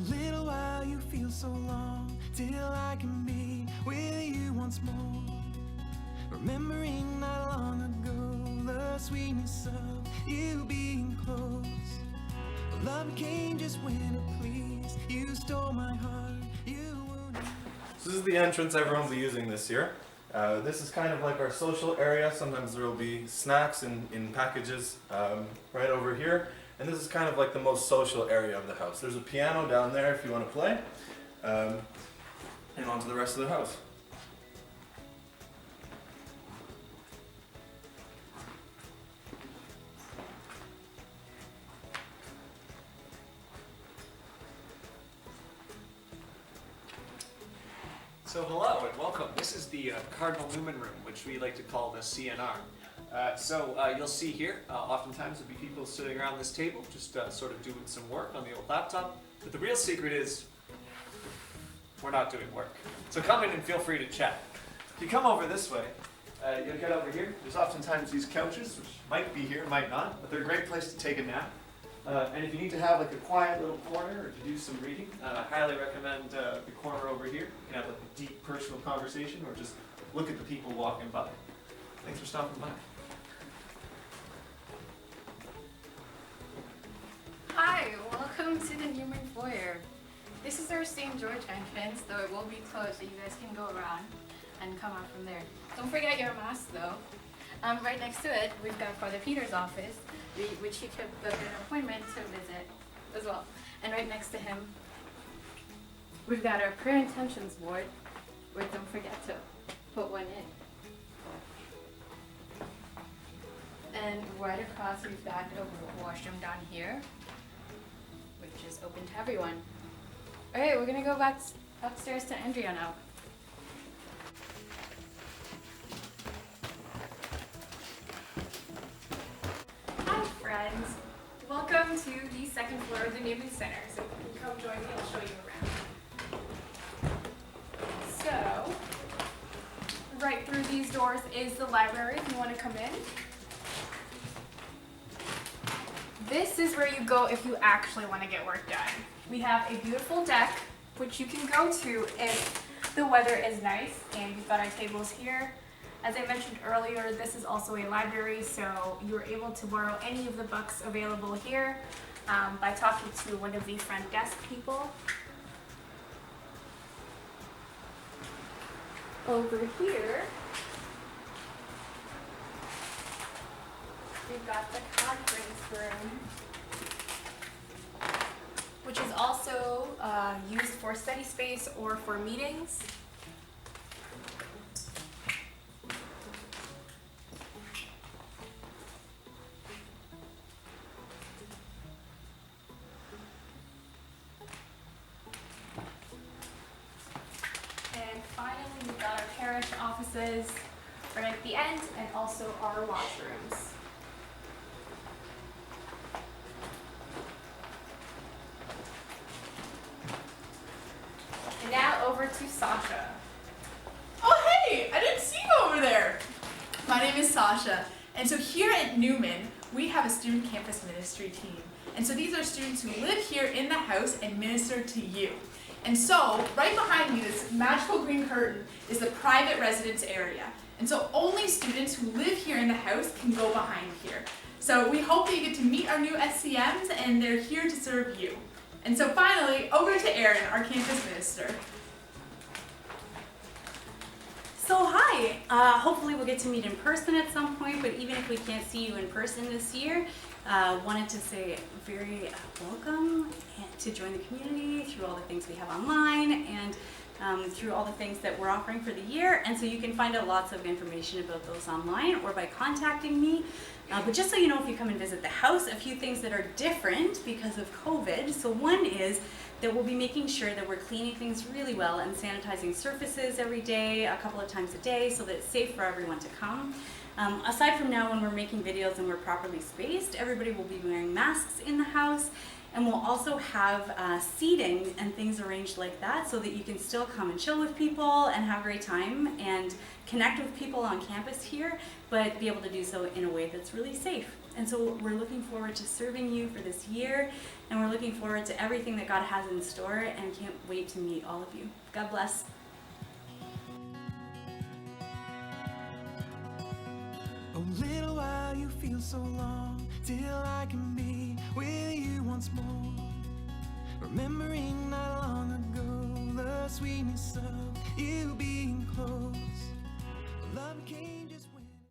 little while you feel so long, till I can be with you once more. Remembering not long ago, the sweetness of you being close. Love came just when it pleased. You stole my heart, you wounded. So this is the entrance everyone will be using this year. This is kind of like our social area. Sometimes there will be snacks in packages right over here. And this is kind of like the most social area of the house. There's a piano down there if you want to play. And on to the rest of the house. So hello and welcome. This is the Cardinal Newman room, which we like to call the CNR. You'll see here, oftentimes there'll be people sitting around this table, just sort of doing some work on the old laptop. But the real secret is, we're not doing work. So come in and feel free to chat. If you come over this way, you'll get over here. There's oftentimes these couches, which might be here, might not, but they're a great place to take a nap. And if you need to have like a quiet little corner or to do some reading, I highly recommend the corner over here. You can have like a deep personal conversation or just look at the people walking by. Thanks for stopping by. Hi, welcome to the Newman foyer. This is our St. George entrance, though it will be closed so you guys can go around and come out from there. Don't forget your mask though. Right next to it, we've got Father Peter's office, which he could book an appointment to visit as well. And right next to him, we've got our prayer intentions board, where don't forget to put one in. And right across, we've got a washroom down here, which is open to everyone. All right, we're gonna go back upstairs to Andrea now. Hi friends, welcome to the second floor of the Newman Center. So you can come join me, I'll show you around. So, right through these doors is the library if you want to come in. This is where you go if you actually want to get work done. We have a beautiful deck, which you can go to if the weather is nice, and we've got our tables here. As I mentioned earlier, this is also a library, so you're able to borrow any of the books available here by talking to one of the front desk people. Over here, we've got the conference room, which is also used for study space or for meetings. And finally, we've got our parish offices right at the end, and also our washrooms. And now over to Sasha. Oh hey, I didn't see you over there. My name is Sasha, and so here at Newman, we have a student campus ministry team. And so these are students who live here in the house and minister to you. And so, right behind me, this magical green curtain is the private residence area. And so only students who live here in the house can go behind here. So we hope that you get to meet our new SCMs, and they're here to serve you. And so finally, over to Erin, our campus minister. So hi, hopefully we'll get to meet in person at some point, but even if we can't see you in person this year, wanted to say very welcome to join the community through all the things we have online and through all the things that we're offering for the year. And so you can find out lots of information about those online or by contacting me. But just so you know, if you come and visit the house, a few things that are different because of COVID. So one is that we'll be making sure that we're cleaning things really well and sanitizing surfaces every day, a couple of times a day, so that it's safe for everyone to come. Aside from now when we're making videos and we're properly spaced, everybody will be wearing masks in the house. And we'll also have seating and things arranged like that so that you can still come and chill with people and have a great time and connect with people on campus here, but be able to do so in a way that's really safe. And so we're looking forward to serving you for this year, and we're looking forward to everything that God has in store, and can't wait to meet all of you. God bless. A little while you feel so long, till I can be with you once more. Remembering not long ago, the sweetness of you being close. Love came